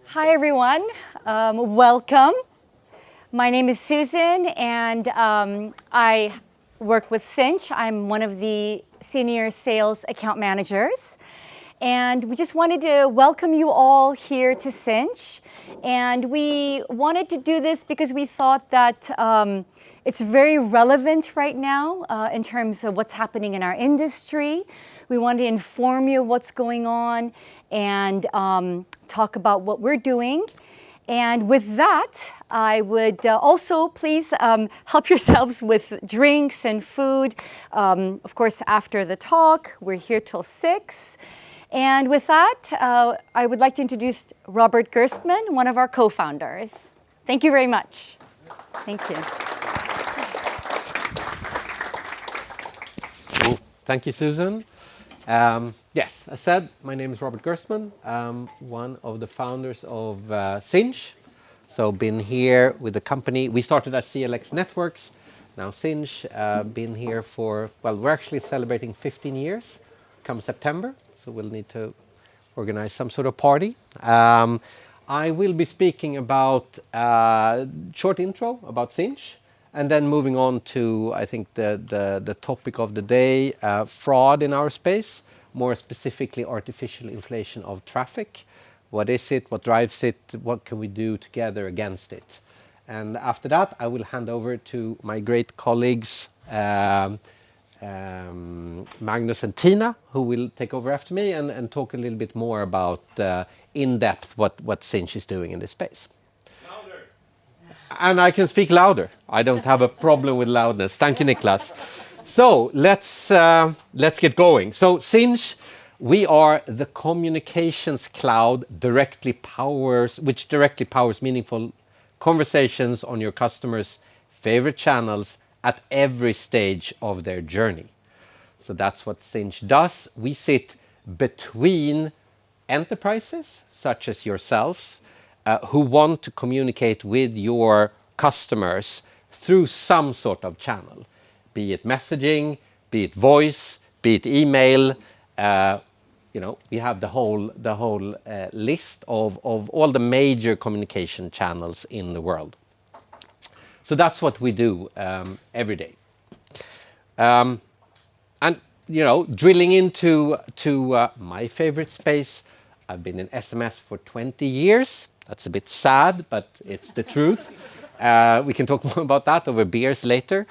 Hi, everyone. Welcome. My name is Susan, and I work with Sinch. I'm one of the senior sales account managers. And we just wanted to welcome you all here to Sinch. And we wanted to do this because we thought that it's very relevant right now in terms of what's happening in our industry. We wanted to inform you of what's going on and talk about what we're doing. And with that, I would also please help yourselves with drinks and food. Of course, after the talk, we're here till 6. And with that, I would like to introduce Robert Gerstmann, one of our co-founders. Thank you very much. Thank you. Cool. Thank you, Susan. Yes, as said, my name is Robert Gerstmann. I'm one of the founders of Sinch. So been here with the company. We started as CLX Networks. Now Sinch, been here for, well, we're actually celebrating 15 years come September. So we'll need to organize some sort of party. I will be speaking about short intro about Sinch, and then moving on to, I think, the topic of the day, fraud in our space, more specifically artificial inflation of traffic. What is it? What drives it? What can we do together against it? And after that, I will hand over to my great colleagues, Magnus and Tina, who will take over after me and talk a little bit more about in depth what Sinch is doing in this space. Louder. And I can speak louder. I don't have a problem with loudness. Thank you, Niklas. So let's get going. So Sinch, we are the communications cloud which directly powers meaningful conversations on your customers' favorite channels at every stage of their journey. So that's what Sinch does. We sit between enterprises, such as yourselves, who want to communicate with your customers through some sort of channel, be it messaging, be it voice, be it email. We have the whole list of all the major communication channels in the world. So that's what we do every day. And drilling into my favorite space, I've been in SMS for 20 years. That's a bit sad, but it's the truth. We can talk more about that over beers later.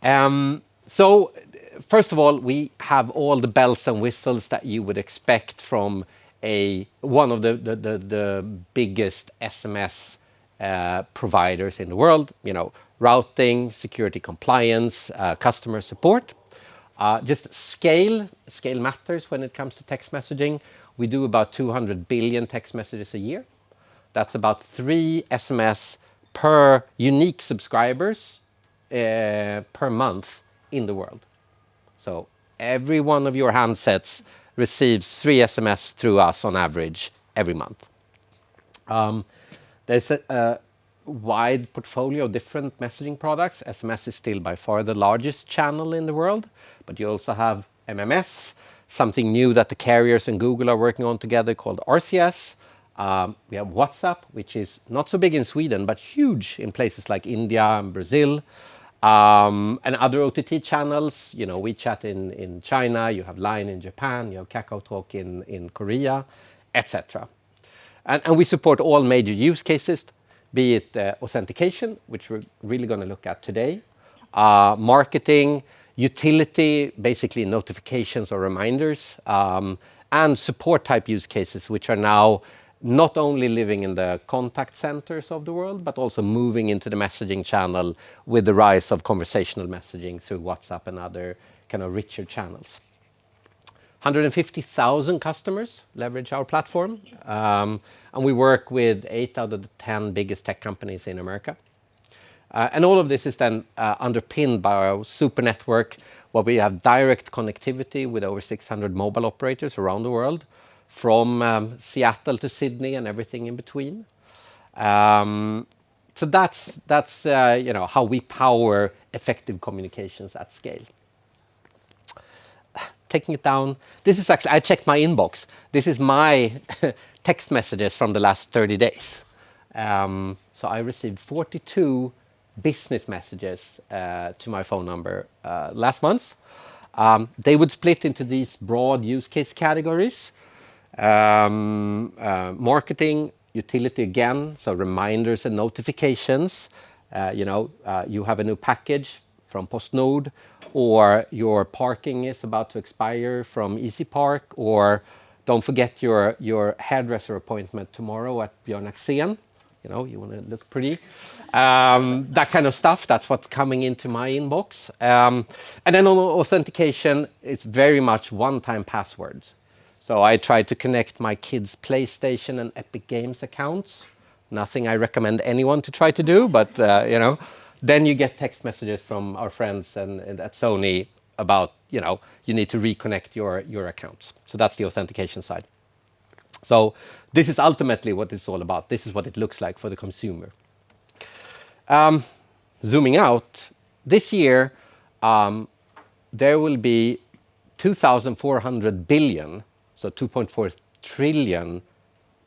So first of all, we have all the bells and whistles that you would expect from one of the biggest SMS providers in the world. Routing, security compliance, customer support. Just scale matters when it comes to text messaging. We do about 200 billion text messages a year. That's about 3 SMS per unique subscribers per month in the world. So every one of your handsets receives 3 SMS through us on average every month. There's a wide portfolio of different messaging products. SMS is still by far the largest channel in the world, but you also have MMS, something new that the carriers and Google are working on together called RCS. We have WhatsApp, which is not so big in Sweden, but huge in places like India and Brazil. And other OTT channels, WeChat in China, you have Line in Japan, you have KakaoTalk in Korea, etc. And we support all major use cases, be it authentication, which we're really going to look at today, marketing, utility, basically notifications or reminders, and support type use cases, which are now not only living in the contact centers of the world, but also moving into the messaging channel with the rise of conversational messaging through WhatsApp and other kind of richer channels. 150,000 customers leverage our platform, and we work with 8 out of the 10 biggest tech companies in America. And all of this is then underpinned by our super network, where we have direct connectivity with over 600 mobile operators around the world, from Seattle to Sydney and everything in between. So that's how we power effective communications at scale. taking it down. This is actually, I checked my inbox. This is my text messages from the last 30 days. So I received 42 business messages to my phone number last month. They would split into these broad use case categories. Marketing, utility again, so reminders and notifications. You have a new package from PostNord, or your parking is about to expire from Easy Park, or don't forget your hairdresser appointment tomorrow at Björn Axén. You want to look pretty. That kind of stuff, that's what's coming into my inbox. And then on authentication, it's very much one-time passwords. So I try to connect my kids' PlayStation and Epic Games accounts. Nothing I recommend anyone to try to do, but then you get text messages from our friends and at Sony about, you need to reconnect your accounts. So that's the authentication side. So this is ultimately what it's all about. This is what it looks like for the consumer. Zooming out, this year there will be 2,400 billion, so 2.4 trillion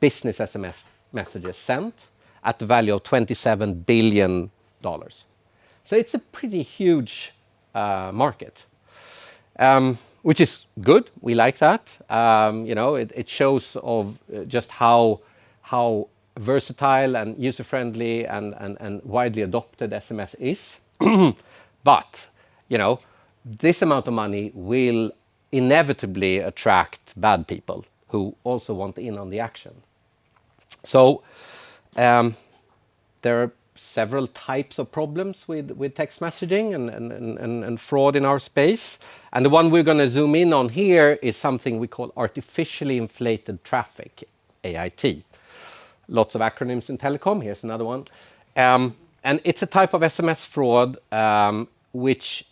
business SMS messages sent at the value of $27 billion. So it's a pretty huge market, which is good. We like that. It shows of just how versatile and user-friendly and widely adopted SMS is. But, this amount of money will inevitably attract bad people who also want in on the action. So there are several types of problems with text messaging and fraud in our space. And the one we're going to zoom in on here is something we call artificially inflated traffic, AIT. Lots of acronyms in telecom. Here's another one. And it's a type of SMS fraud which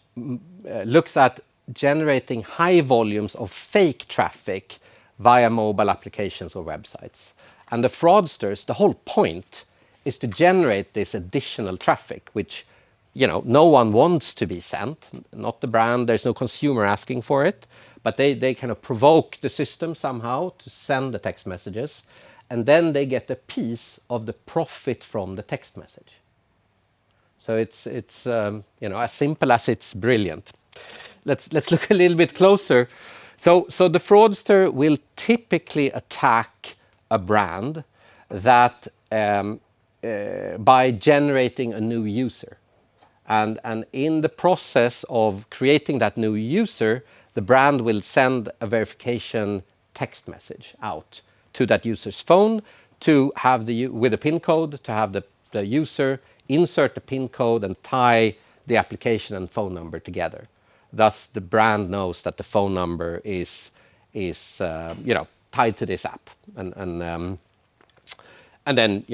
looks at generating high volumes of fake traffic via mobile applications or websites. And the fraudsters, the whole point is to generate this additional traffic, which no one wants to be sent, not the brand, there's no consumer asking for it, but they kind of provoke the system somehow to send the text messages, and then they get a piece of the profit from the text message. So it's as simple as it's brilliant. Let's look a little bit closer. So the fraudster will typically attack a brand that by generating a new user. And in the process of creating that new user, the brand will send a verification text message out to that user's phone to have with a PIN code, to have the user insert the PIN code and tie the application and phone number together. Thus, the brand knows that the phone number is tied to this app, and then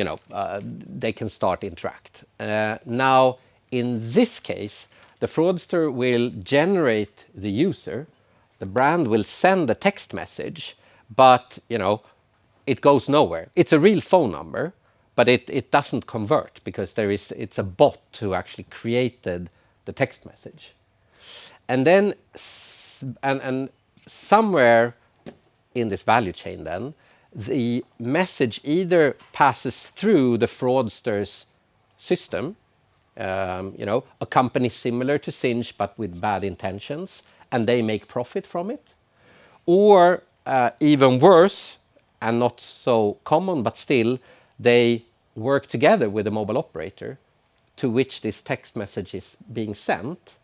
they can start interact. Now, in this case, the fraudster will generate the user. The brand will send the text message, but it goes nowhere. It's a real phone number, but it doesn't convert because it's a bot who actually created the text message. And then and somewhere in this value chain, then the message either passes through the fraudster's system, a company similar to Sinch but with bad intentions, and they make profit from it, or even worse, and not so common, but still, they work together with a mobile operator to which this text message is being sent,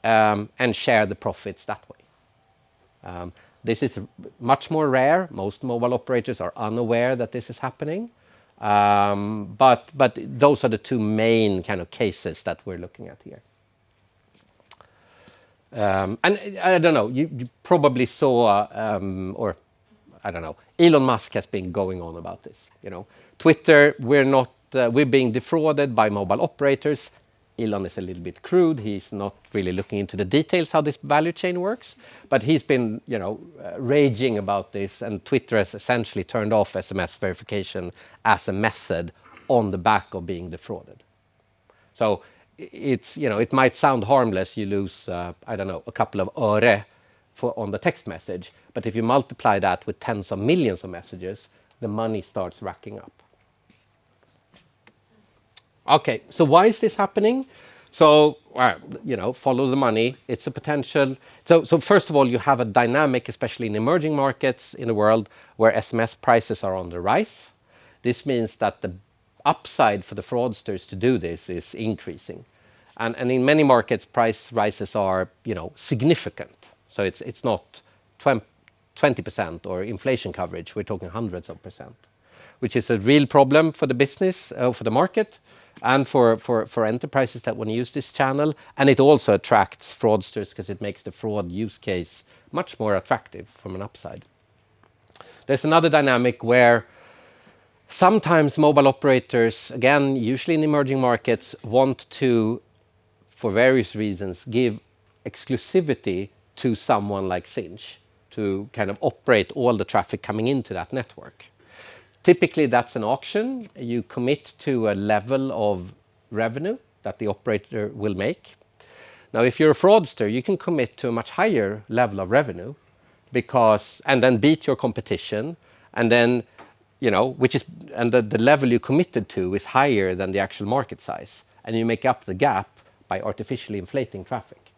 and share the profits that way. This is much more rare. Most mobile operators are unaware that this is happening. But those are the two main kind of cases that we're looking at here. And I don't know, you probably saw, or I don't know, Elon Musk has been going on about this. Twitter, we're being defrauded by mobile operators. Elon is a little bit crude. He's not really looking into the details how this value chain works, but he's been, raging about this, and Twitter has essentially turned off SMS verification as a method on the back of being defrauded. So it's, it might sound harmless. You lose, I don't know, a couple of öre on the text message. But if you multiply that with tens of millions of messages, the money starts racking up. Okay, so why is this happening? So, follow the money. It's a potential. So first of all, you have a dynamic, especially in emerging markets in the world, where SMS prices are on the rise. This means that the upside for the fraudsters to do this is increasing. And in many markets, price rises are, significant. So it's not 20% or inflation coverage. We're talking hundreds of percent, which is a real problem for the business, for the market, and for enterprises that want to use this channel. And it also attracts fraudsters because it makes the fraud use case much more attractive from an upside. There's another dynamic where sometimes mobile operators, again, usually in emerging markets, want to, for various reasons, give exclusivity to someone like Sinch to kind of operate all the traffic coming into that network. Typically, that's an auction. You commit to a level of revenue that the operator will make. Now, if you're a fraudster, you can commit to a much higher level of revenue and then beat your competition, and then, the level you committed to is higher than the actual market size, and you make up the gap by artificially inflating traffic.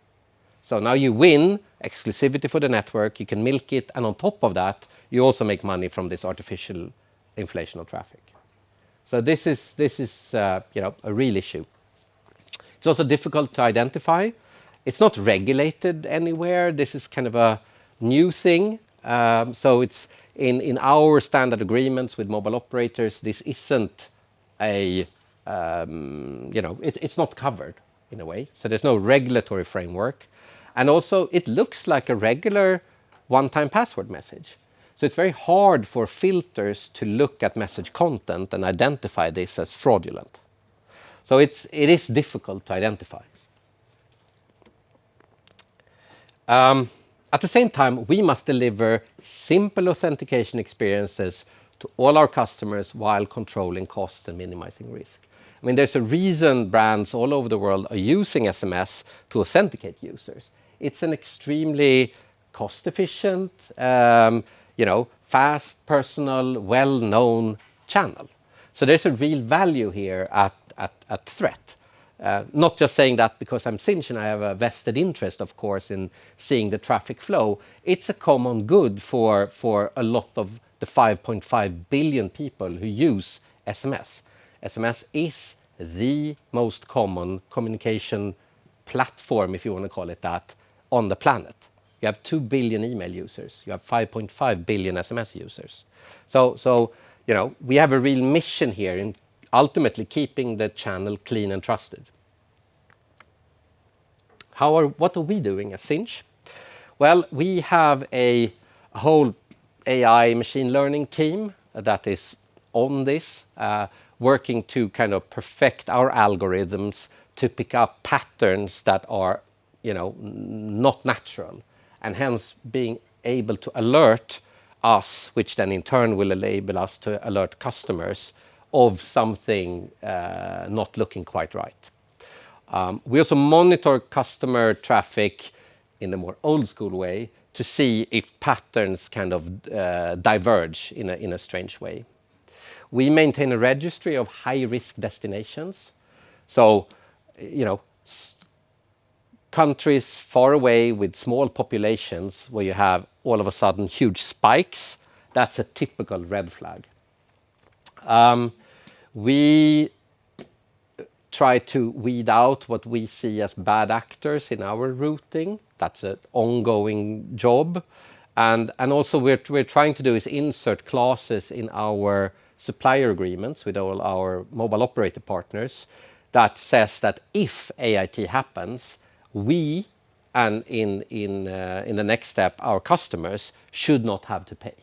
So now you win exclusivity for the network, you can milk it, and on top of that, you also make money from this artificial inflation of traffic. So this is a real issue. It's also difficult to identify. It's not regulated anywhere. This is kind of a new thing. So it's in our standard agreements with mobile operators, this isn't it's not covered in a way. So there's no regulatory framework. And also it looks like a regular one-time password message. So it's very hard for filters to look at message content and identify this as fraudulent. So it is difficult to identify. At the same time, we must deliver simple authentication experiences to all our customers while controlling cost and minimizing risk. I mean, there's a reason brands all over the world are using SMS to authenticate users. It's an extremely cost-efficient, fast, personal, well-known channel. So there's a real value here at threat. Not just saying that because I'm Sinch and I have a vested interest, of course, in seeing the traffic flow. It's a common good for a lot of the 5.5 billion people who use SMS. SMS is the most common communication platform, if you want to call it that, on the planet. You have 2 billion email users. You have 5.5 billion SMS users. So we have a real mission here in ultimately keeping the channel clean and trusted. What are we doing as Sinch? Well, we have a whole AI machine learning team that is on this, working to kind of perfect our algorithms to pick up patterns that are, not natural, and hence being able to alert us, which then in turn will enable us to alert customers of something not looking quite right. We also monitor customer traffic in a more old school way to see if patterns kind of diverge in a strange way. We maintain a registry of high-risk destinations. So, countries far away with small populations where you have all of a sudden huge spikes, that's a typical red flag. We try to weed out what we see as bad actors in our routing. That's an ongoing job. And also we're trying to do is insert clauses in our supplier agreements with all our mobile operator partners that says that if AIT happens, we and in the next step, our customers should not have to pay.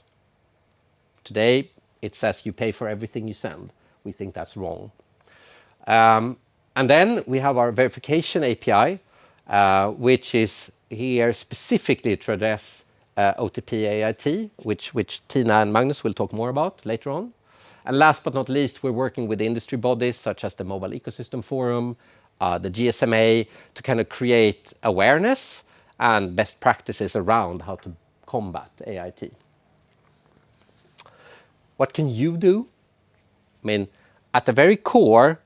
Today, it says you pay for everything you send. We think that's wrong. And then we have our verification API, which is here specifically to address OTP AIT, which Tina and Magnus will talk more about later on. And last but not least, we're working with industry bodies such as the Mobile Ecosystem Forum, the GSMA, to kind of create awareness and best practices around how to combat AIT. What can you do? I mean, at the very core,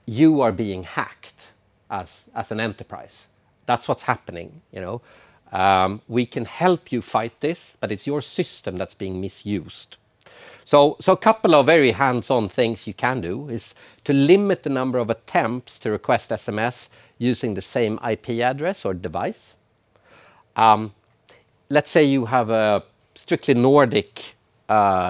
you are being hacked as an enterprise. That's what's happening, you know. We can help you fight this, but it's your system that's being misused. So a couple of very hands-on things you can do is to limit the number of attempts to request SMS using the same IP address or device. Let's say you have a strictly Nordic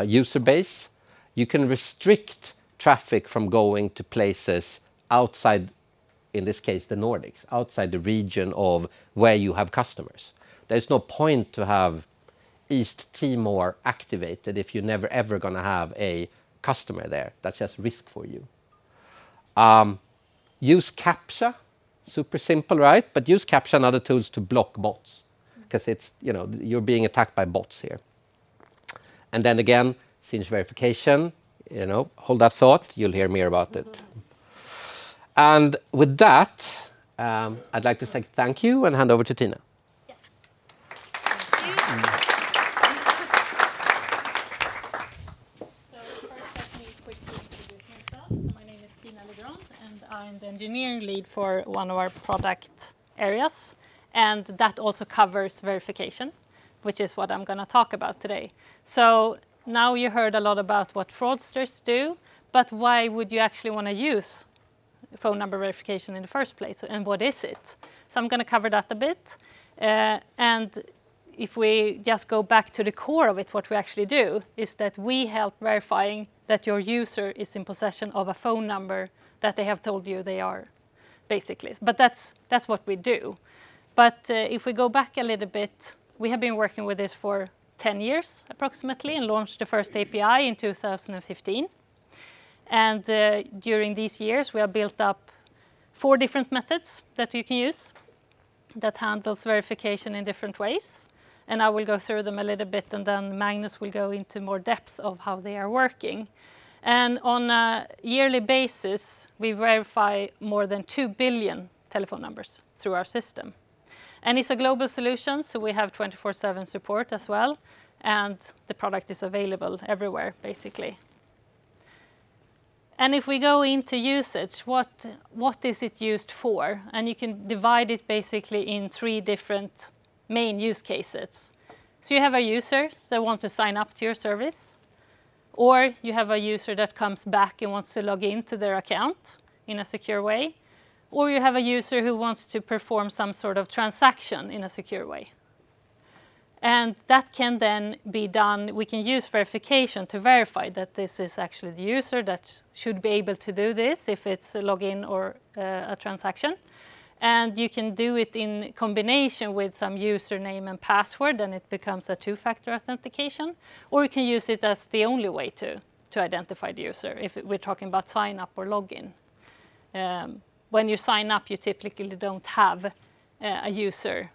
user base. You can restrict traffic from going to places outside, in this case, the Nordics, outside the region of where you have customers. There's no point to have East Timor activated if you're never ever going to have a customer there. That's just risk for you. Use CAPTCHA, super simple, right? But use CAPTCHA and other tools to block bots, because it's, you know, you're being attacked by bots here. And then again, Sinch Verification, you know, hold that thought, you'll hear more about it. And with that, I'd like to say thank you and hand over to Tina. Yes. Thank you. So first, let me quickly introduce myself. So my name is Tina Legrand, and I'm the engineering lead for one of our product areas. And that also covers verification, which is what I'm going to talk about today. So now you heard a lot about what fraudsters do, but why would you actually want to use phone number verification in the first place, and what is it? So I'm going to cover that a bit. And if we just go back to the core of it, what we actually do is that we help verifying that your user is in possession of a phone number that they have told you they are, basically. But that's what we do. But if we go back a little bit, we have been working with this for 10 years approximately, and launched the first API in 2015. And during these years, we have built up 4 different methods that you can use that handles verification in different ways. And I will go through them a little bit, and then Magnus will go into more depth of how they are working. And on a yearly basis, we verify more than 2 billion telephone numbers through our system. And it's a global solution, so we have 24/7 support as well. And the product is available everywhere, basically. And if we go into usage, what is it used for? And you can divide it basically in 3 different main use cases. So you have a user that wants to sign up to your service, or you have a user that comes back and wants to log into their account in a secure way, or you have a user who wants to perform some sort of transaction in a secure way. And that can then be done, we can use verification to verify that this is actually the user that should be able to do this if it's a login or a transaction. And you can do it in combination with some username and password, and it becomes a 2-factor authentication. Or you can use it as the only way to identify the user, if we're talking about sign up or login. When you sign up, you typically don't have a user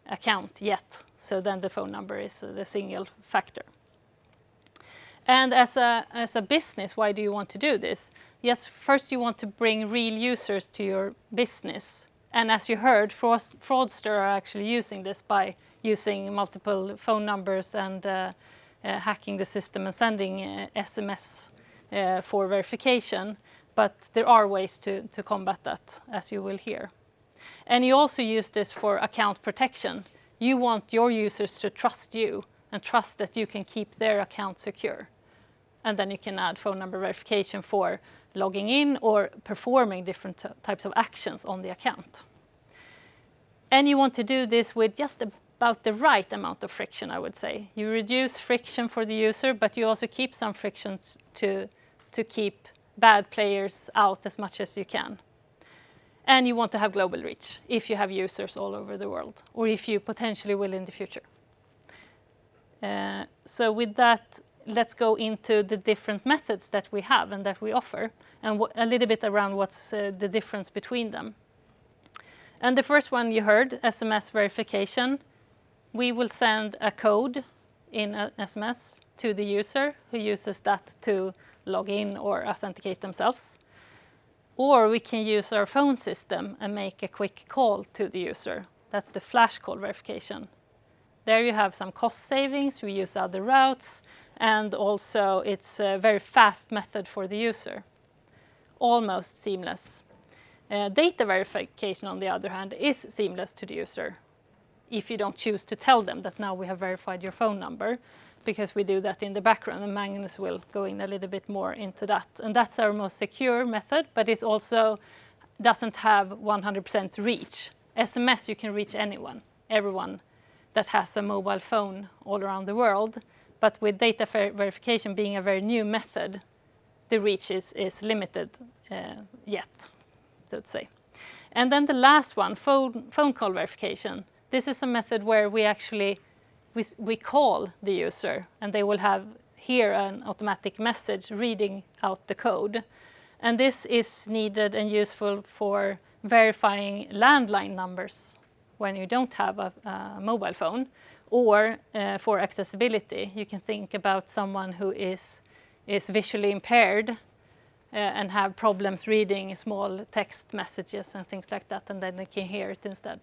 account yet. So then the phone number is the single factor. And as a business, why do you want to do this? Yes, first you want to bring real users to your business. And as you heard, fraudsters are actually using this by using multiple phone numbers and hacking the system and sending SMS for verification. But there are ways to combat that, as you will hear. And you also use this for account protection. You want your users to trust you and trust that you can keep their account secure. And then you can add phone number verification for logging in or performing different types of actions on the account. And you want to do this with just about the right amount of friction, I would say. You reduce friction for the user, but you also keep some frictions to keep bad players out as much as you can. And you want to have global reach if you have users all over the world, or if you potentially will in the future. So with that, let's go into the different methods that we have and that we offer, and a little bit around what's the difference between them. And the first one you heard, SMS verification. We will send a code in a SMS to the user who uses that to log in or authenticate themselves. Or we can use our phone system and make a quick call to the user That's the flash call verification. There you have some cost savings, we use other routes, and also it's a very fast method for the user. Almost seamless. Data verification, on the other hand, is seamless to the user if you don't choose to tell them that now we have verified your phone number, because we do that in the background, and Magnus will go in a little bit more into that. And that's our most secure method, but it also doesn't have 100% reach. SMS, you can reach anyone, everyone that has a mobile phone all around the world. But with data verification being a very new method, the reach is limited yet, so to say. And then the last one, phone call verification. This is a method where we actually we call the user, and they will have here an automatic message reading out the code. And this is needed and useful for verifying landline numbers when you don't have a mobile phone, or for accessibility. You can think about someone who is visually impaired and have problems reading small text messages and things like that, and then they can hear it instead.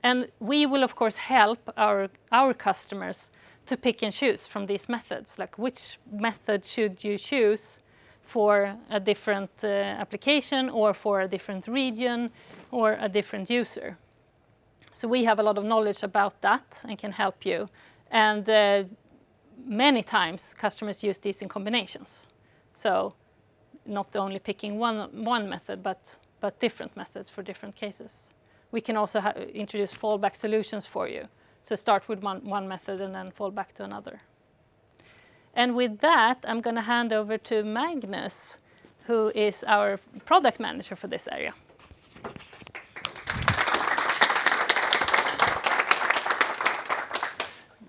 And we will, of course, help our customers to pick and choose from these methods, like which method should you choose for a different application, or for a different region, or a different user. So we have a lot of knowledge about that and can help you. And many times customers use these in combinations. So not only picking one method, but different methods for different cases. We can also introduce fallback solutions for you. So start with one method and then fall back to another. And with that, I'm going to hand over to Magnus, who is our product manager for this area.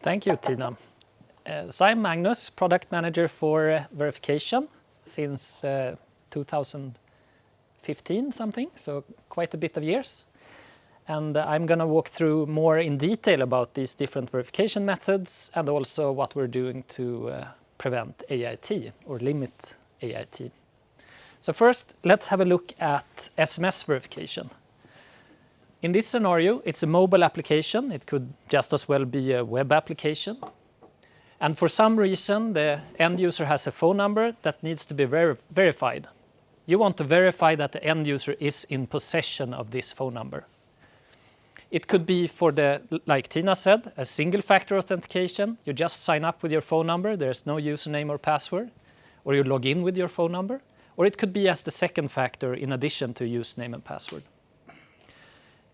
Thank you, Tina. So I'm Magnus, product manager for verification since 2015 something, so quite a bit of years. And I'm going to walk through more in detail about these different verification methods, and also what we're doing to prevent AIT or limit AIT. So first, let's have a look at SMS verification. In this scenario, it's a mobile application. It could just as well be a web application. And for some reason, the end user has a phone number that needs to be verified. You want to verify that the end user is in possession of this phone number. It could be for like Tina said, a single factor authentication. You just sign up with your phone number. There's no username or password. Or you log in with your phone number. Or it could be as the second factor in addition to username and password.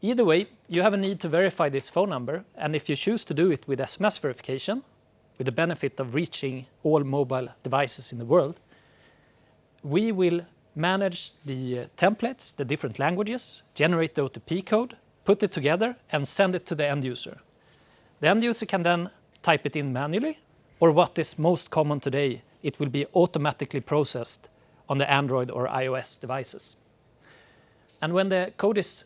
Either way, you have a need to verify this phone number. And if you choose to do it with SMS verification, with the benefit of reaching all mobile devices in the world, we will manage the templates, the different languages, generate the OTP code, put it together, and send it to the end user. The end user can then type it in manually, or what is most common today, it will be automatically processed on the Android or iOS devices. And when the code is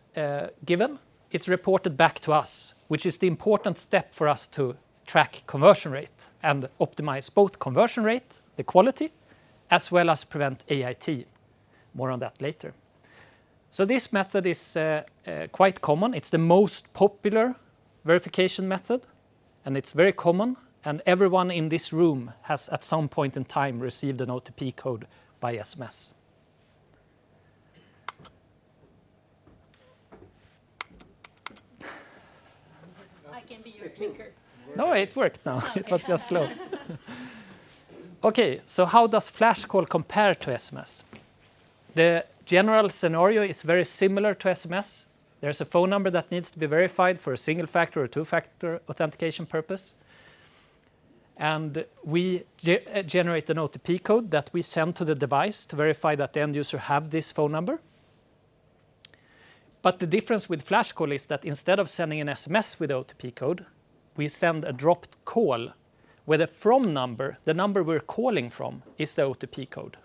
given, it's reported back to us, which is the important step for us to track conversion rate and optimize both conversion rate, the quality, as well as prevent AIT. More on that later. So this method is quite common. It's the most popular verification method, and it's very common, and everyone in this room has at some point in time received an OTP code by SMS. I can be your clicker. No, it worked now. It was just slow. Okay, so how does flash call compare to SMS? The general scenario is very similar to SMS. There's a phone number that needs to be verified for a single factor or two-factor authentication purpose. And we generate an OTP code that we send to the device to verify that the end user have this phone number. But the difference with flash call is that instead of sending an SMS with the OTP code, we send a dropped call where the from number, the number we're calling from, is the OTP code.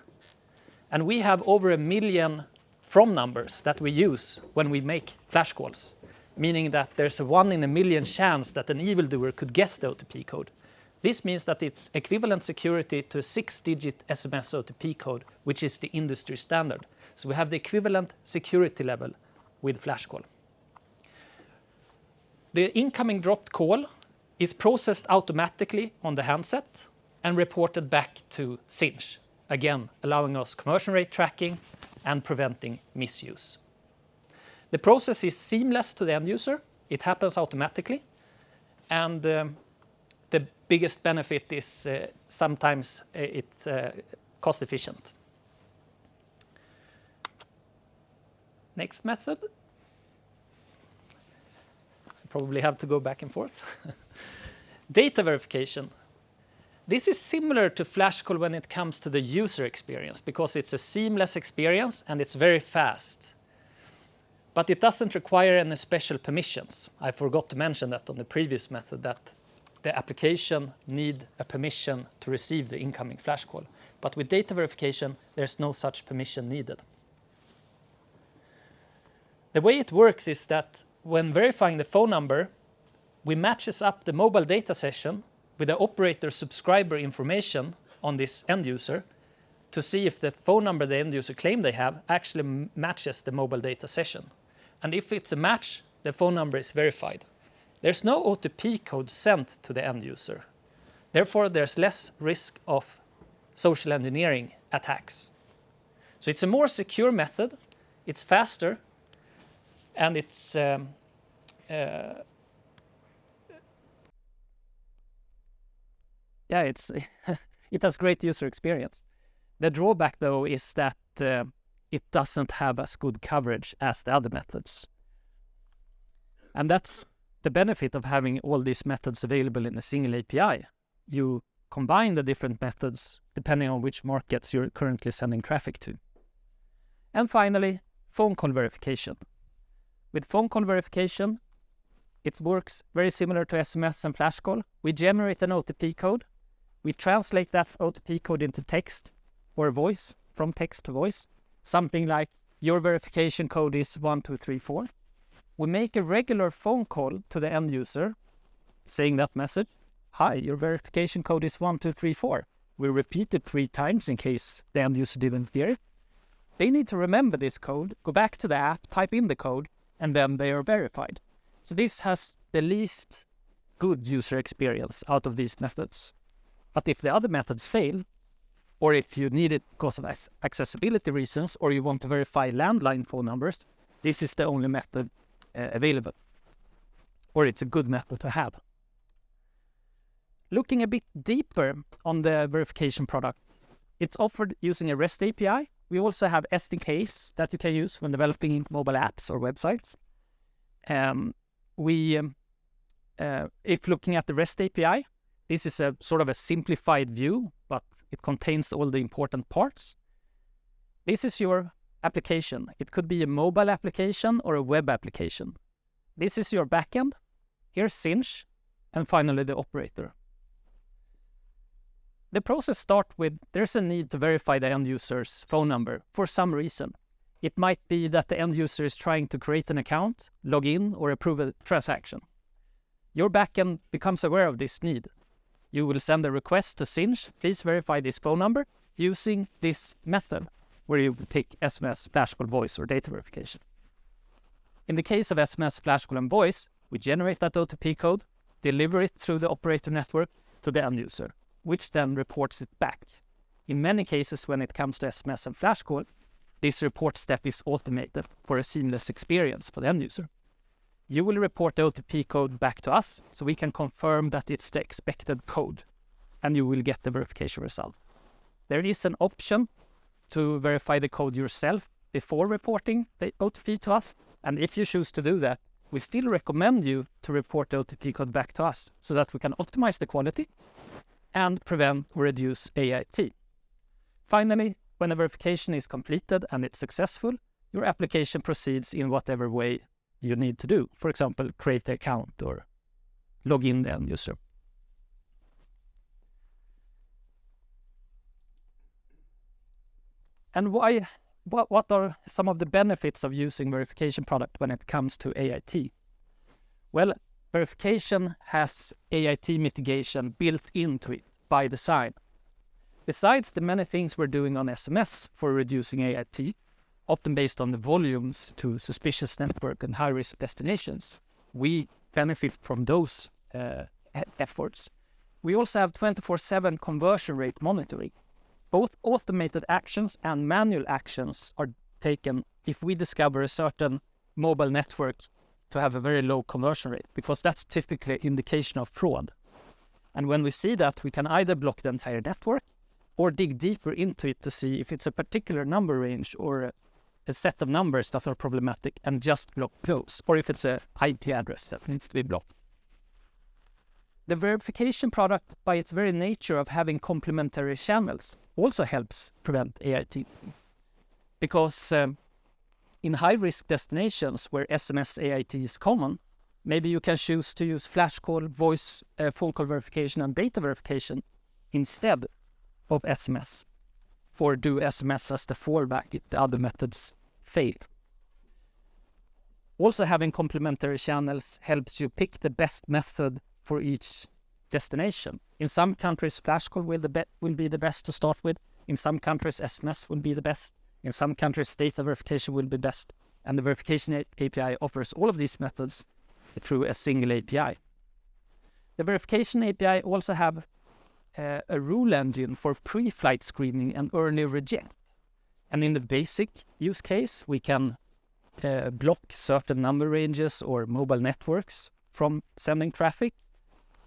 And we have over 1 million from numbers that we use when we make flash calls, meaning that there's a 1 in a million chance that an evildoer could guess the OTP code. This means that it's equivalent security to a 6-digit SMS OTP code, which is the industry standard. So we have the equivalent security level with flash call. The incoming dropped call is processed automatically on the handset and reported back to Sinch, again allowing us conversion rate tracking and preventing misuse. The process is seamless to the end user. It happens automatically, and the biggest benefit is sometimes it's cost efficient. Next method. I probably have to go back and forth. Data verification. This is similar to Flash Call when it comes to the user experience because it's a seamless experience and it's very fast. But it doesn't require any special permissions. I forgot to mention that on the previous method that the application need a permission to receive the incoming Flash Call. But with data verification, there's no such permission needed. The way it works is that when verifying the phone number, we matches up the mobile data session with the operator subscriber information on this end user to see if the phone number the end user claim they have actually matches the mobile data session. And if it's a match, the phone number is verified. There's no OTP code sent to the end user. Therefore, there's less risk of social engineering attacks. So it's a more secure method, it's faster, and it's it has great user experience. The drawback, though, is that it doesn't have as good coverage as the other methods. And that's the benefit of having all these methods available in a single API. You combine the different methods depending on which markets you're currently sending traffic to. And finally, phone call verification. With phone call verification, it works very similar to SMS and Flash Call. We generate an OTP code. We translate that OTP code into text or voice, from text to voice. Something like, your verification code is 1234. We make a regular phone call to the end user saying that message. Hi, your verification code is 1234. We repeat it 3 times in case the end user didn't hear it. They need to remember this code, go back to the app, type in the code, and then they are verified. So this has the least good user experience out of these methods. But if the other methods fail, or if you need it because of accessibility reasons, or you want to verify landline phone numbers, this is the only method available. Or it's a good method to have. Looking a bit deeper on the verification product, it's offered using a REST API. We also have SDKs that you can use when developing mobile apps or websites. If looking at the REST API, this is a sort of a simplified view, but it contains all the important parts. This is your application. It could be a mobile application or a web application. This is your backend. Here's Sinch, and finally the operator. The process starts with there's a need to verify the end user's phone number for some reason. It might be that the end user is trying to create an account, log in, or approve a transaction. Your backend becomes aware of this need. You will send a request to Sinch, please verify this phone number, using this method, where you pick SMS, Flash Call, voice, or data verification. In the case of SMS, Flash Call, and voice, we generate that OTP code, deliver it through the operator network to the end user, which then reports it back. In many cases, when it comes to SMS and Flash Call, this report step is automated for a seamless experience for the end user. You will report the OTP code back to us, so we can confirm that it's the expected code, and you will get the verification result. There is an option to verify the code yourself before reporting the OTP to us, and if you choose to do that, we still recommend you to report the OTP code back to us, so that we can optimize the quality and prevent or reduce AIT. Finally, when the verification is completed and it's successful, your application proceeds in whatever way you need to do. For example, create the account or log in the end user. And what are some of the benefits of using verification product when it comes to AIT? Well, verification has AIT mitigation built into it by design. Besides the many things we're doing on SMS for reducing AIT, often based on the volumes to suspicious network and high-risk destinations, we benefit from those efforts. We also have 24/7 conversion rate monitoring. Both automated actions and manual actions are taken if we discover a certain mobile network to have a very low conversion rate, because that's typically an indication of fraud. And when we see that, we can either block the entire network or dig deeper into it to see if it's a particular number range or a set of numbers that are problematic and just block those, or if it's an IP address that needs to be blocked. The verification product, by its very nature of having complementary channels, also helps prevent AIT. Because in high-risk destinations where SMS AIT is common, maybe you can choose to use flash call, voice, phone call verification, and data verification instead of SMS, or do SMS as the fallback if the other methods fail. Also, having complementary channels helps you pick the best method for each destination. In some countries, flash call will be the best to start with. In some countries, SMS will be the best. In some countries, data verification will be best. And the verification API offers all of these methods through a single API. The verification API also have a rule engine for pre-flight screening and early reject. And in the basic use case, we can block certain number ranges or mobile networks from sending traffic.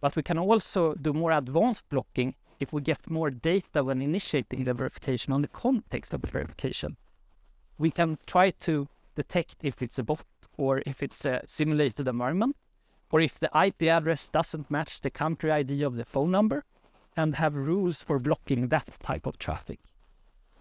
But we can also do more advanced blocking if we get more data when initiating the verification on the context of the verification. We can try to detect if it's a bot or if it's a simulated environment, or if the IP address doesn't match the country ID of the phone number, and have rules for blocking that type of traffic.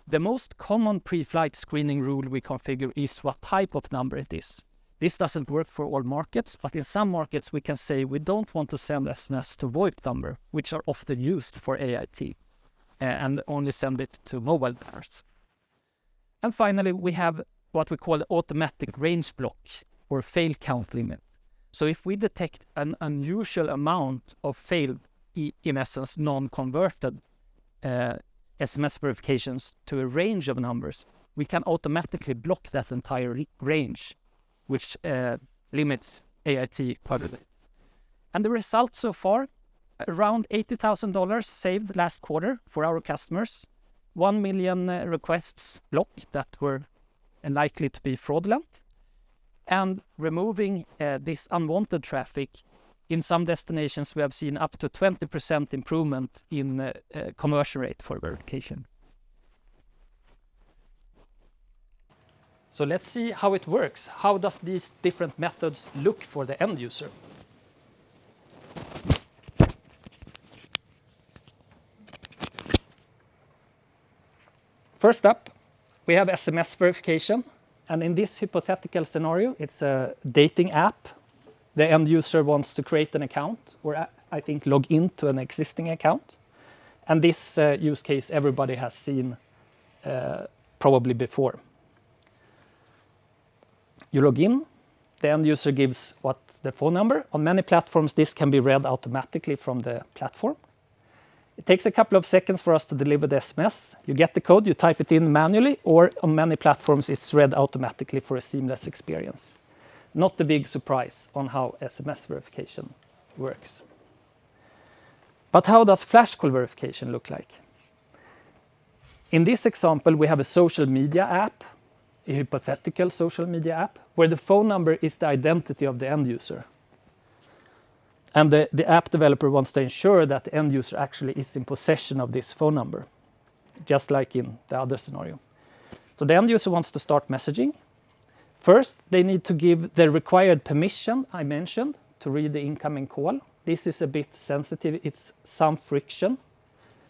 The most common pre-flight screening rule we configure is what type of number it is. This doesn't work for all markets, but in some markets we can say we don't want to send SMS to VoIP number, which are often used for AIT, and only send it to mobile pairs. And finally, we have what we call the automatic range block or fail count limit. So if we detect an unusual amount of failed, in essence, non-converted SMS verifications to a range of numbers, we can automatically block that entire range, which limits AIT quite a bit. And the result so far, around $80,000 saved last quarter for our customers, 1 million requests blocked that were likely to be fraudulent, and removing this unwanted traffic. In some destinations, we have seen up to 20% improvement in conversion rate for verification. So let's see how it works. How does these different methods look for the end user? First up, we have SMS verification. And in this hypothetical scenario, it's a dating app. The end user wants to create an account, or I think log into an existing account. And this use case everybody has seen probably before. You log in, the end user gives the phone number. On many platforms, this can be read automatically from the platform. It takes a couple of seconds for us to deliver the SMS. You get the code, you type it in manually, or on many platforms, it's read automatically for a seamless experience. Not a big surprise on how SMS verification works. But how does flash call verification look like? In this example, we have a social media app, a hypothetical social media app, where the phone number is the identity of the end user. And the app developer wants to ensure that the end user actually is in possession of this phone number, just like in the other scenario. So the end user wants to start messaging. First, they need to give the required permission I mentioned to read the incoming call. This is a bit sensitive, it's some friction.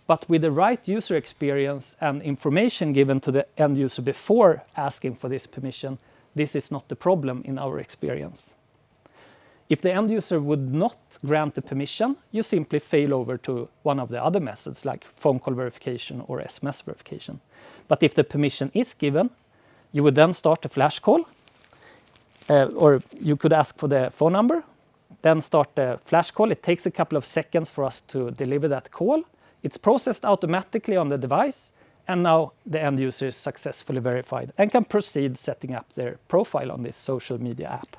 But with the right user experience and information given to the end user before asking for this permission, this is not the problem in our experience. If the end user would not grant the permission, you simply fail over to one of the other methods like phone call verification or SMS verification. But if the permission is given, you would then start a flash call, or you could ask for the phone number, then start the flash call. It takes a couple of seconds for us to deliver that call. It's processed automatically on the device, and now the end user is successfully verified and can proceed setting up their profile on this social media app.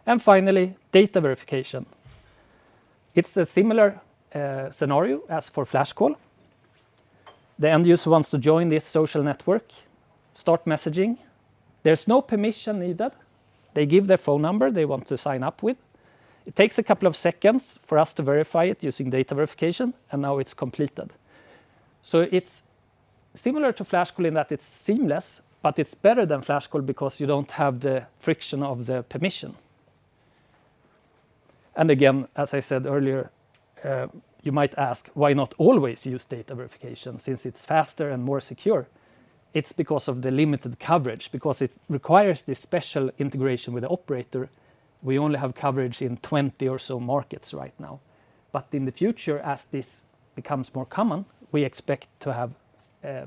And finally, data verification. It's a similar scenario as for flash call. The end user wants to join this social network, start messaging. There's no permission needed. They give their phone number they want to sign up with. It takes a couple of seconds for us to verify it using data verification, and now it's completed. So it's similar to flash call in that it's seamless, but it's better than flash call because you don't have the friction of the permission. And again, as I said earlier, you might ask, why not always use data verification since it's faster and more secure? It's because of the limited coverage, because it requires this special integration with the operator. We only have coverage in 20 or so markets right now. But in the future, as this becomes more common, we expect to have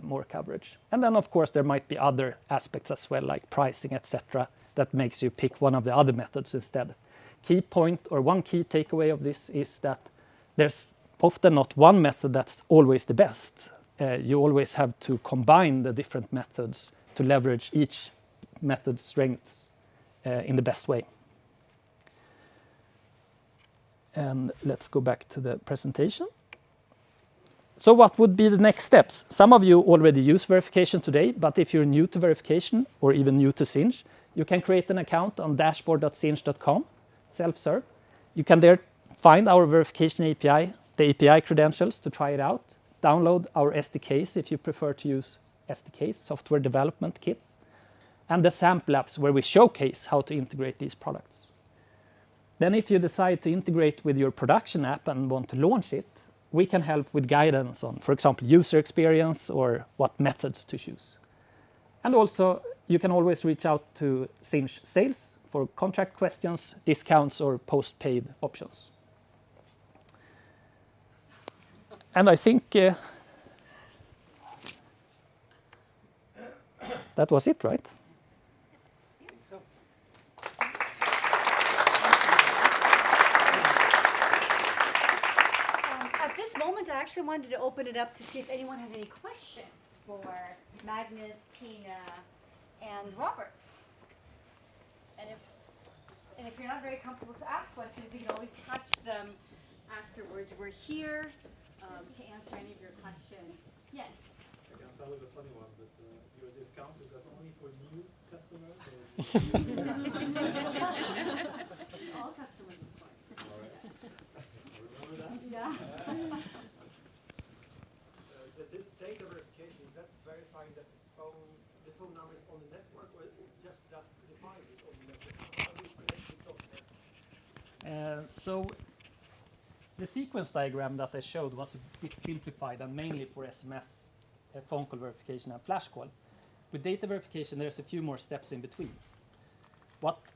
more coverage. And then, of course, there might be other aspects as well, like pricing, etc., that makes you pick one of the other methods instead. Key point or one key takeaway of this is that there's often not one method that's always the best. You always have to combine the different methods to leverage each method's strengths in the best way. And let's go back to the presentation. So what would be the next steps? Some of you already use verification today, but if you're new to verification or even new to Sinch, you can create an account on dashboard.sinch.com, self-serve. You can there find our verification API, the API credentials to try it out, download our SDKs if you prefer to use SDKs, software development kits, and the sample apps where we showcase how to integrate these products. Then if you decide to integrate with your production app and want to launch it, we can help with guidance on, for example, user experience or what methods to choose. And also, you can always reach out to Sinch Sales for contract questions, discounts, or post-paid options. And I think that was it, right? At this moment, I actually wanted to open it up to see if anyone has any questions for Magnus, Tina, and Robert. And if you're not very comfortable to ask questions, you can always catch them afterwards. We're here to answer any of your questions. Yes? I can sound like a funny one, but your discount, is that only for new customers? To all customers, of course. All right. Remember that? Yeah. The data verification, is that verifying that the phone number is on the network, or just that device is on the network? How do you connect the dots there? So the sequence diagram that I showed was a bit simplified and mainly for SMS, phone call verification, and flash call. With data verification, there's a few more steps in between.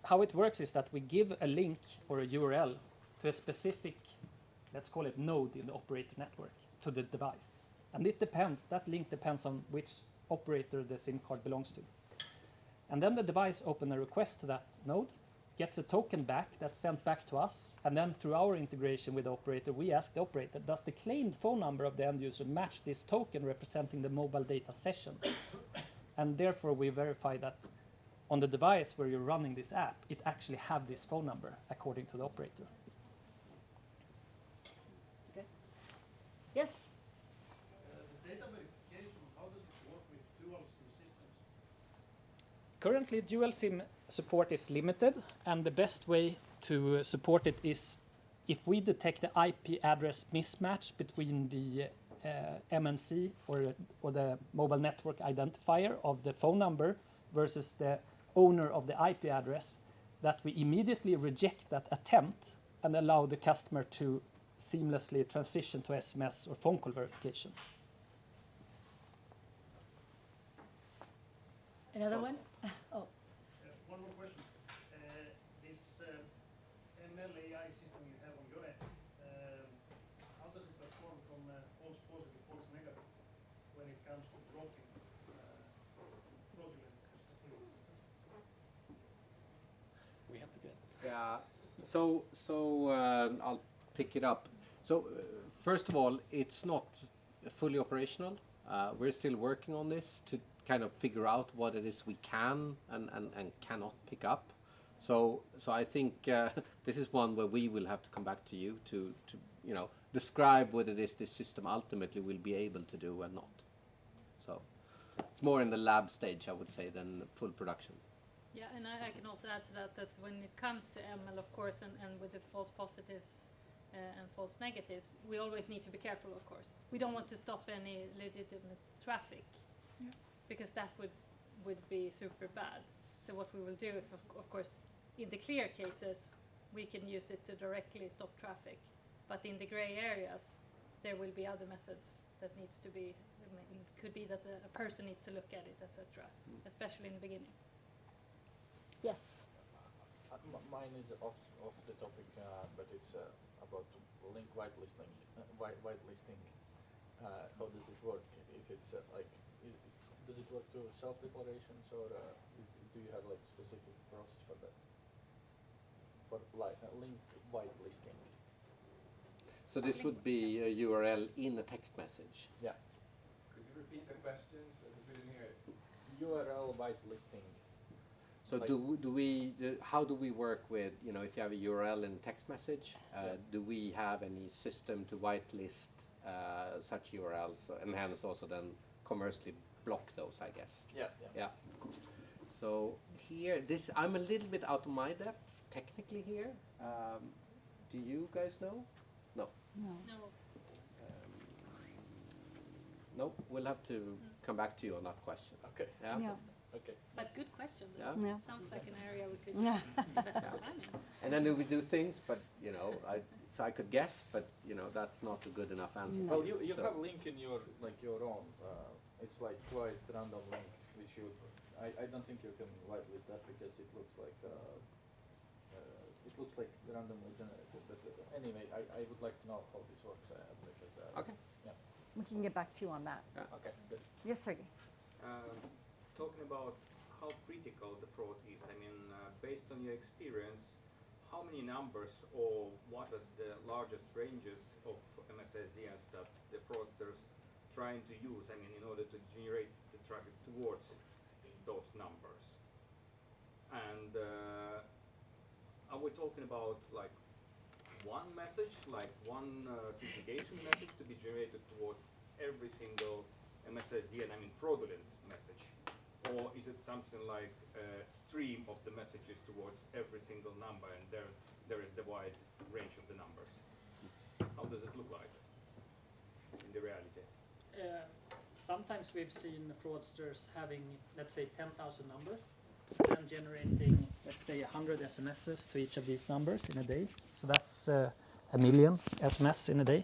How it works is that we give a link or a URL to a specific, let's call it node in the operator network, to the device. And that link depends on which operator the SIM card belongs to. And then the device opens a request to that node, gets a token back that's sent back to us, and then through our integration with the operator, we ask the operator, does the claimed phone number of the end user match this token representing the mobile data session? And therefore, we verify that on the device where you're running this app, it actually have this phone number according to the operator. Good. Yes? The data verification, how does it work with dual SIM systems? Currently, dual SIM support is limited, and the best way to support it is if we detect the IP address mismatch between the MNC or the mobile network identifier of the phone number versus the owner of the IP address, that we immediately reject that attempt and allow the customer to seamlessly transition to SMS or phone call verification. Another one? Oh. One more question. This ML-AI system you have on your end, how does it perform from false positive, false negative when it comes to blocking fraudulent activities? We have to get. Yeah. So I'll pick it up. So first of all, it's not fully operational. We're still working on this to kind of figure out what it is we can and cannot pick up. So I think this is one where we will have to come back to you to describe what it is this system ultimately will be able to do and not. So it's more in the lab stage, I would say, than full production. Yeah, and I can also add to that when it comes to ML, of course, and with the false positives and false negatives, we always need to be careful, of course. We don't want to stop any legitimate traffic, because that would be super bad. So what we will do, of course, in the clear cases, we can use it to directly stop traffic. But in the gray areas, there will be other methods that needs to be, could be that a person needs to look at it, etc., especially in the beginning. Yes. Mine is off the topic, but it's about link whitelisting. Whitelisting. How does it work? If it's does it work through self-declarations, or do you have like specific process for that? For link whitelisting. So this would be a URL in a text message. Yeah. Could you repeat the questions? Because we didn't hear it. URL whitelisting. So Like- how do we work with, if you have a URL in text message, do we have any system to whitelist such URLs and hence also then commercially block those, I guess? Yeah. So here, I'm a little bit out of my depth technically here. Do you guys know? No. No. No. No, we'll have to come back to you on that question. Okay. Yeah. Yeah. Okay. But good question. Yeah. Yeah. Sounds like an area we could Yeah. invest some time in. And then we do things, but so I could guess, but that's not a good enough answer. Well, you So- have link in your own. It's like quite random link, which I don't think you can whitelist that because it looks like randomly generated. But anyway, I would like to know how this works because. Okay. Yeah. We can get back to you on that. Okay. Good. Yes, Sergey. Talking about how critical the fraud is, I mean, based on your experience, how many numbers or what is the largest ranges of MSSDNs that the fraudsters trying to use, I mean, in order to generate the traffic towards those numbers? And are we talking about like one message, like one certification message to be generated towards every single MSSDN, I mean fraudulent message? Or is it something like a stream of the messages towards every single number, and there is the wide range of the numbers? How does it look like in the reality? Sometimes we've seen fraudsters having, let's say, 10,000 numbers and generating, let's say, 100 SMSs to each of these numbers in a day. So that's a million SMS in a day.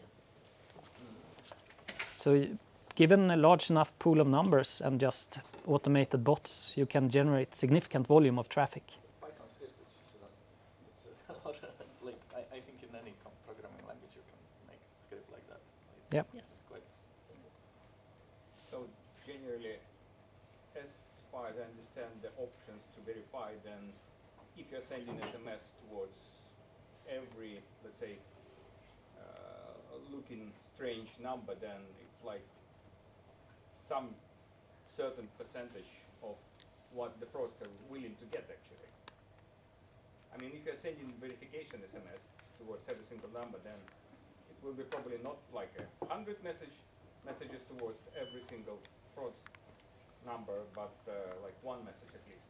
So given a large enough pool of numbers and just automated bots, you can generate significant volume of traffic. Python script, it's a lot. Like I think in any programming language you can make a script like that. Yep. Yes. It's quite simple. So generally, as far as I understand the options to verify, then if you're sending SMS towards every, let's say, looking strange number, then it's like some certain percentage of what the fraudster is willing to get actually. I mean, if you're sending verification SMS towards every single number, then it will be probably not like 100 messages towards every single fraud number, but like one message at least.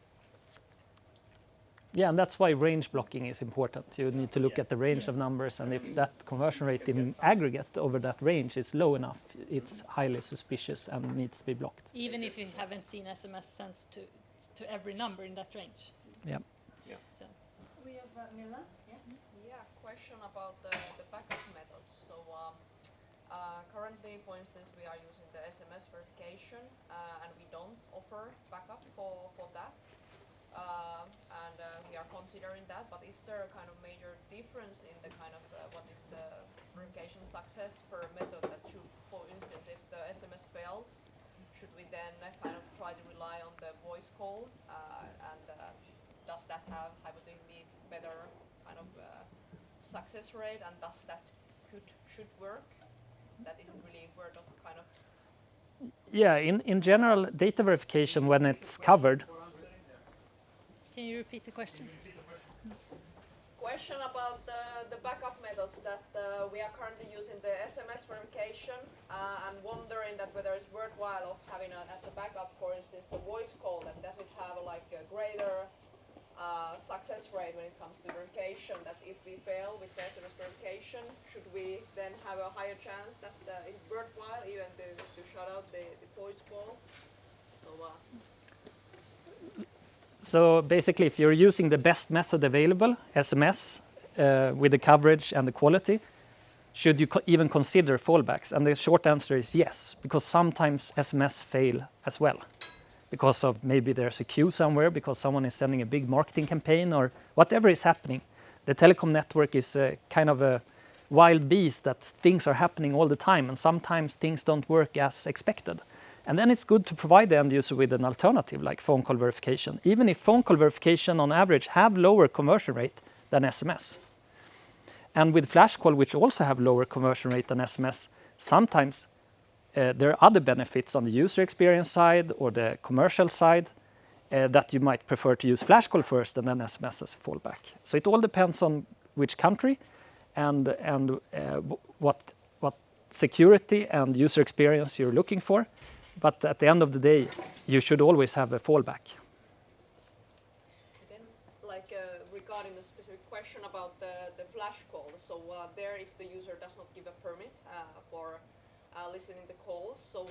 Yeah, and that's why range blocking is important. You need to look at the range of numbers, and if that conversion rate in aggregate over that range is low enough, it's highly suspicious and needs to be blocked. Even if you haven't seen SMS sent to every number in that range. Yeah. So. We have Mila. Yes. Yeah, question about the backup methods. So currently, for instance, we are using the SMS verification and we don't offer backup for that. And we are considering that, but is there a kind of major difference in the kind of what is the verification success per method that should, for instance, if the SMS fails, should we then kind of try to rely on the voice call and does that have hypothetically better kind of success rate, and does that should work? That isn't really word of kind of. Yeah, in general, data verification, when it's covered, Can you repeat the question? Question about the backup methods that we are currently using the SMS verification and wondering that whether it's worthwhile of having as a backup, for instance, the voice call, that does it have like a greater success rate when it comes to verification, that if we fail with the SMS verification, should we then have a higher chance that it's worthwhile even to shut out the voice call? So basically, if you're using the best method available, SMS, with the coverage and the quality, should you even consider fallbacks? And the short answer is yes, because sometimes SMS fail as well. Because of maybe there's a queue somewhere, because someone is sending a big marketing campaign or whatever is happening. The telecom network is kind of a wild beast that things are happening all the time, and sometimes things don't work as expected. And then it's good to provide the end user with an alternative like phone call verification, even if phone call verification on average have lower conversion rate than SMS. And with flash call, which also have lower conversion rate than SMS, sometimes there are other benefits on the user experience side or the commercial side that you might prefer to use flash call first and then SMS as a fallback. So it all depends on which country and what security and user experience you're looking for. But at the end of the day, you should always have a fallback. Then, like regarding a specific question about the flash call, so there, if the user does not give a permit for listening to calls, so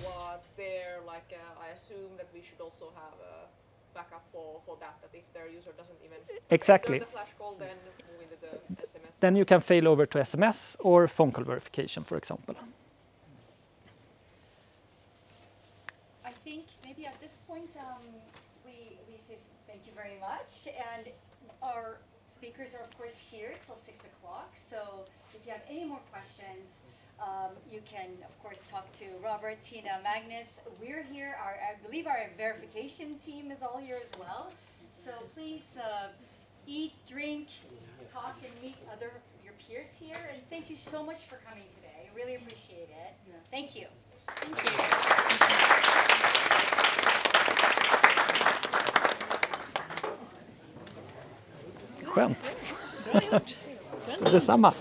there, like I assume that we should also have a backup for that. That if their user doesn't even Exactly. enter the flash call, then move into the SMS. Then you can fail over to SMS or phone call verification, for example. I think maybe at this point we say thank you very much, and our speakers are of course here till 6 o'clock. So if you have any more questions, you can of course talk to Robert, Tina, Magnus. We're here. I believe our verification team is all here as well. So please eat, drink, talk, and meet your peers here. And thank you so much for coming today. I really appreciate it. Thank you. Thank you. Skönt. Detsamma.